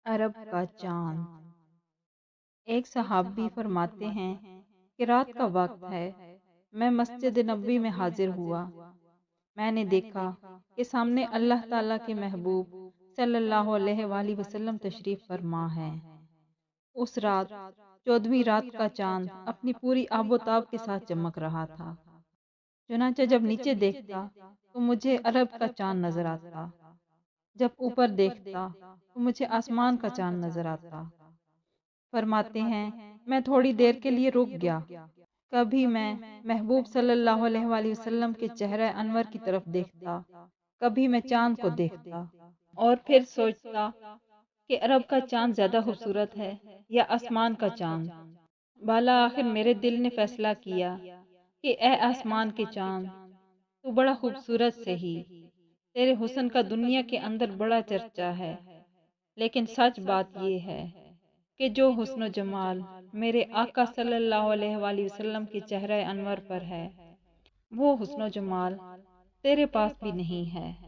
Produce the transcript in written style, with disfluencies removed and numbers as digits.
عرب کا چاند۔ ایک صحابی فرماتے ہیں کہ رات کا وقت ہے، میں مسجد نبوی میں حاضر ہوا۔ میں نے دیکھا کہ سامنے اللہ تعالیٰ کے محبوب صلی اللہ علیہ وآلہ وسلم تشریف فرما ہے۔ اس رات 14ویں رات کا چاند اپنی پوری آب و تاب کے ساتھ چمک رہا تھا۔ چنانچہ جب نیچے دیکھتا تو مجھے عرب کا چاند نظر آتا، جب اوپر دیکھتا تو مجھے آسمان کا چاند نظر آتا۔ فرماتے ہیں میں تھوڑی دیر کے لیے رک گیا۔ کبھی میں محبوب صلی اللہ علیہ وآلہ وسلم کے چہرہ انور کی طرف دیکھتا، کبھی میں چاند کو دیکھتا اور پھر سوچتا کہ عرب کا چاند زیادہ خوبصورت ہے یا آسمان کا چاند۔ بالا آخر میرے دل نے فیصلہ کیا کہ اے آسمان کے چاند، تو بڑا خوبصورت سے ہی، تیرے حسن کا دنیا کے اندر بڑا چرچا ہے، لیکن سچ بات یہ ہے کہ جو حسن و جمال میرے آقا صلی اللہ علیہ وآلہ وسلم کے چہرہ انور پر ہے، وہ حسن و جمال تیرے پاس بھی نہیں ہے۔